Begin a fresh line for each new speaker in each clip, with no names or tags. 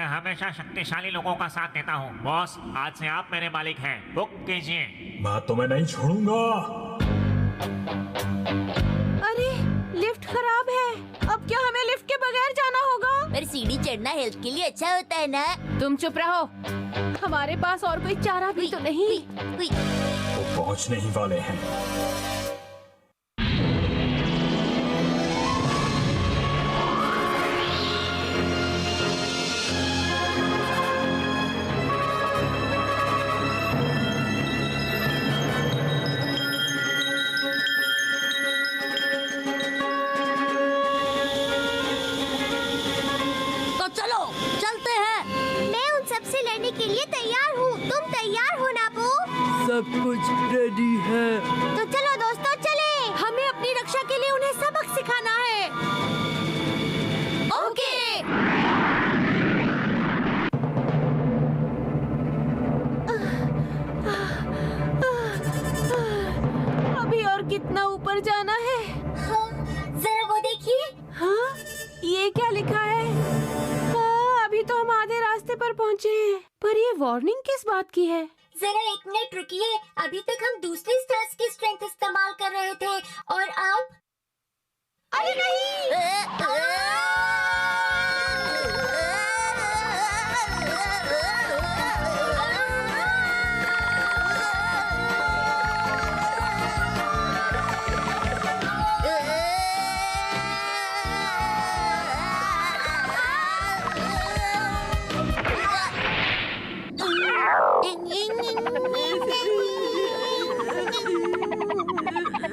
मैं हमेशा शक्तिशाली लोगों का साथ देता हूँ। बॉस, आज से आप मेरे मालिक हैं। बुक कीजिए।
मैं तुम्हें नहीं छोड़ूंगा।
अरे लिफ्ट खराब है। अब क्या हमें लिफ्ट के बगैर जाना होगा?
पर सीढ़ी चढ़ना हेल्थ के लिए अच्छा होता है ना।
तुम चुप रहो। हमारे पास और कोई चारा भी तो नहीं।
वो पहुंचने ही वाले हैं।
तो चलो चलते हैं।
मैं उन सब से लड़ने के लिए तैयार हूँ। तुम तैयार हो ना बो?
सब कुछ रेडी है।
तो चलो दोस्तों, चले।
हमें अपनी रक्षा के लिए उन्हें सबक सिखाना है।
ओके।
अभी और कितना ऊपर जाना है?
हाँ, जरा वो देखिए।
हाँ, ये क्या लिखा है? हाँ, अभी तो हम आधे रास्ते पर पहुँचे हैं। पर ये वार्निंग किस बात की है?
जरा 1 मिनट रुकिए। अभी तक हम दूसरे स्टार्स की स्ट्रेंथ इस्तेमाल कर रहे थे और अब अरे नहीं।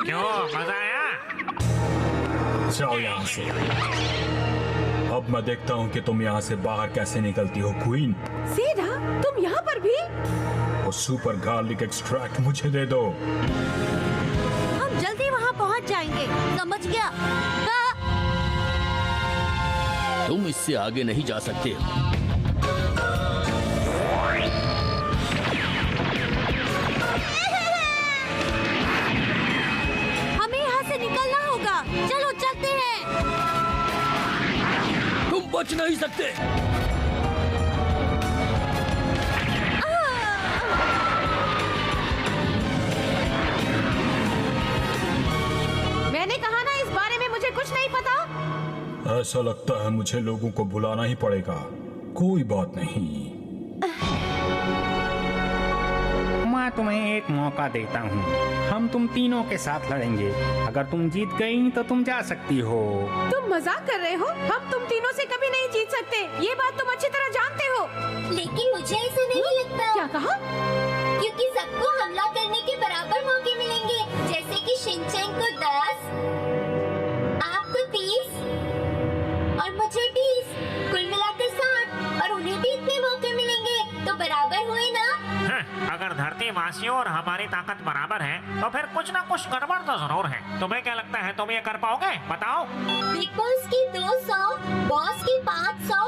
क्यों, मजा आया?
जाओ यहाँ से। अब मैं देखता हूँ कि तुम यहाँ से बाहर कैसे निकलती हो क्वीन।
सीधा तुम यहाँ पर भी?
वो सुपर गार्लिक एक्सट्रैक्ट मुझे दे दो।
हम जल्दी वहाँ पहुँच जाएंगे।
समझ गया।
तुम इससे आगे नहीं जा सकते।
हमें यहाँ से निकलना होगा। चलो चलते हैं।
तुम बच नहीं सकते।
मैंने कहा ना, इस बारे में मुझे कुछ नहीं पता।
ऐसा लगता है मुझे लोगों को बुलाना ही पड़ेगा। कोई बात नहीं।
मैं तुम्हें एक मौका देता हूँ। हम तुम तीनों के साथ लड़ेंगे। अगर तुम जीत गई तो तुम जा सकती हो।
तुम मजाक कर रहे हो? हम तुम तीनों से कभी नहीं जीत सकते। ये बात तुम अच्छी तरह जानते हो।
लेकिन मुझे ऐसा नहीं लगता।
क्या कहा?
क्योंकि सबको हमला करने के बराबर मौके मिलेंगे। जैसे कि शिनचैन को 10, आपको 30 और मुझे 20, कुल मिलाकर 60। और उन्हें भी इतने मौके मिलेंगे, तो बराबर हुए ना?
अगर धरती वासियों और हमारी ताकत बराबर है तो फिर कुछ ना कुछ गड़बड़ तो जरूर है। तुम्हें क्या लगता है, तुम ये कर पाओगे? बताओ।
बिग बॉस की 200, बॉस की 500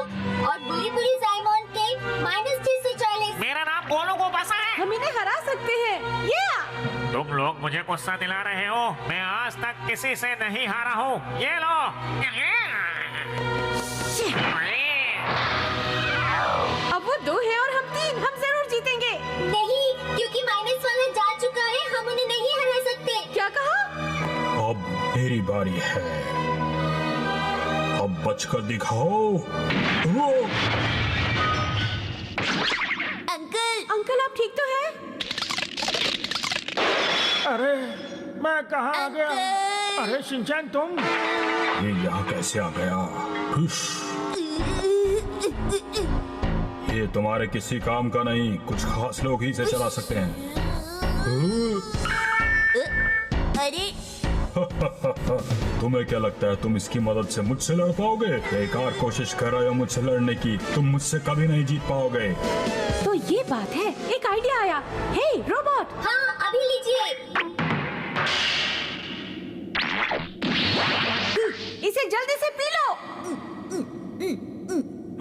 और बुरी बुरी जाइमोन के -640।
मेरा नाम गोलू को बसा है।
हम इन्हें हरा सकते हैं।
तुम लोग मुझे गुस्सा दिला रहे हो। मैं आज तक किसी से नहीं हारा हूँ। ये लो।
अब वो 2 है और हम 3। हम जरूर जीतेंगे।
नहीं, क्योंकि माइनस वाला जा चुका है। हम उन्हें नहीं हरा सकते।
क्या कहा?
अब मेरी बारी है। अब बचकर दिखाओ। वो
अंकल आप ठीक तो हैं?
अरे मैं कहाँ आ गया? अरे शिनचैन तुम।
ये यहाँ कैसे आ गया? हुश। ये तुम्हारे किसी काम का नहीं। कुछ खास लोग ही इसे चला सकते हैं।
अरे
तुम्हें क्या लगता है तुम इसकी मदद से मुझसे लड़ पाओगे? एक और कोशिश कर रहे हो मुझसे लड़ने की। तुम मुझसे कभी नहीं जीत पाओगे।
तो ये बात है। एक आइडिया आया। हे रोबोट।
हाँ, अभी लीजिए।
इसे जल्दी से पी लो।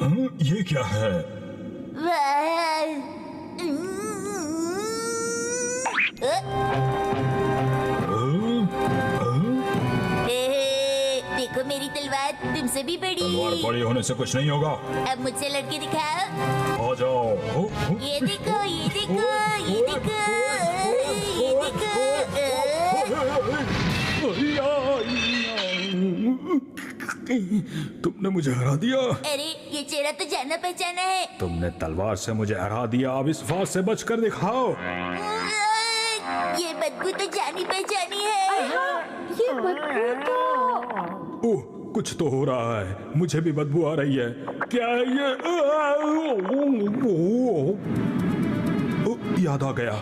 हाँ, ये क्या है?
देखो मेरी तलवार। तुमसे भी
तलवार
बड़ी।
बड़ी होने से कुछ नहीं होगा।
अब मुझसे लड़के दिखाओ।
आ जाओ।
ये देखो, ये देखो, ये देखो, ये देखो।
तुमने मुझे हरा दिया।
अरे ये चेहरा तो जाना पहचाना है।
तुमने तलवार से मुझे हरा दिया, अब इस फास से बचकर दिखाओ।
ये बदबू तो जानी पहचानी है।
ये बदबू तो
ओह, कुछ तो हो रहा है, मुझे भी बदबू आ रही है। क्या है ये? ओह, याद आ गया,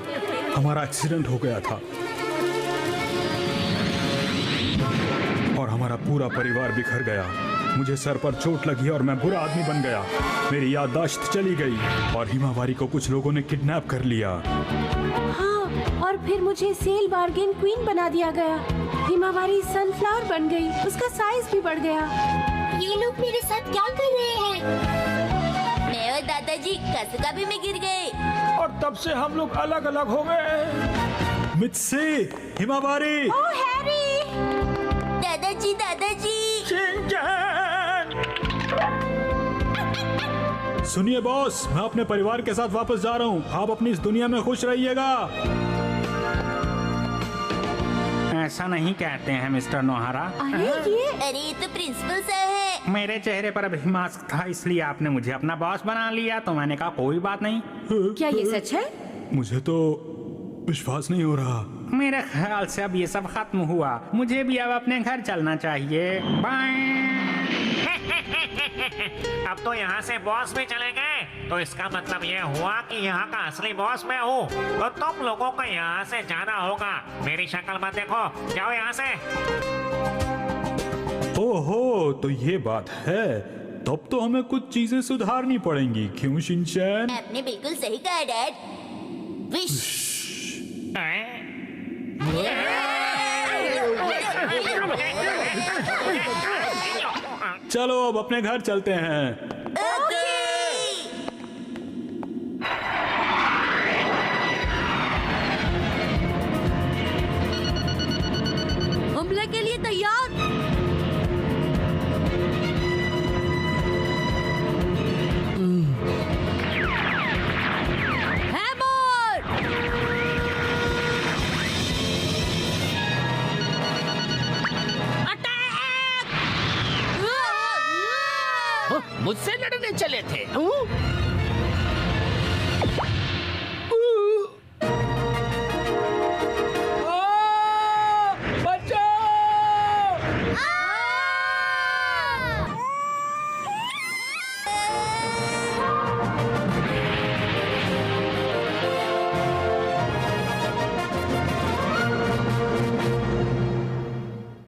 हमारा एक्सीडेंट हो गया था और हमारा पूरा परिवार बिखर गया। मुझे सर पर चोट लगी और मैं बुरा आदमी बन गया। मेरी याददाश्त चली गई और हिमावारी को कुछ लोगों ने किडनैप कर लिया।
हाँ, और फिर मुझे सेल बार्गेन क्वीन बना दिया गया। हिमावारी सनफ्लावर बन गई, उसका साइज भी बढ़ गया।
ये लोग मेरे साथ क्या कर रहे हैं?
मैं और दादाजी कसुकाबे में गिर गए।
और तब से हम लोग अलग अलग हो गए। मित्सी, हिमावारी,
ओ हैरी!
दादाजी, दादाजी।
सुनिए बॉस, मैं अपने परिवार के साथ वापस जा रहा हूँ। आप अपनी इस दुनिया में खुश रहिएगा।
ऐसा नहीं कहते हैं मिस्टर नोहारा।
अरे ये तो प्रिंसिपल साहब है।
मेरे चेहरे पर अभी मास्क था, इसलिए आपने मुझे अपना बॉस बना लिया, तो मैंने कहा कोई बात नहीं।
क्या ये सच है?
मुझे तो विश्वास नहीं हो रहा।
मेरे ख्याल से अब ये सब खत्म हुआ। मुझे भी अब अपने घर चलना चाहिए। बाय।
अब तो यहाँ से बॉस भी चले गए, तो इसका मतलब ये हुआ कि यहाँ का असली बॉस मैं हूँ। तो तुम लोगों को यहाँ से जाना होगा। मेरी शक्ल मत देखो, जाओ यहाँ से।
ओहो, तो ये बात है। तब तो हमें कुछ चीजें सुधारनी पड़ेंगी, क्यों शिनचैन?
आपने बिल्कुल सही कहा डैड। विश।
चलो अब अपने घर चलते हैं।
हमले के लिए तैयार।
मुझसे लड़ने चले थे?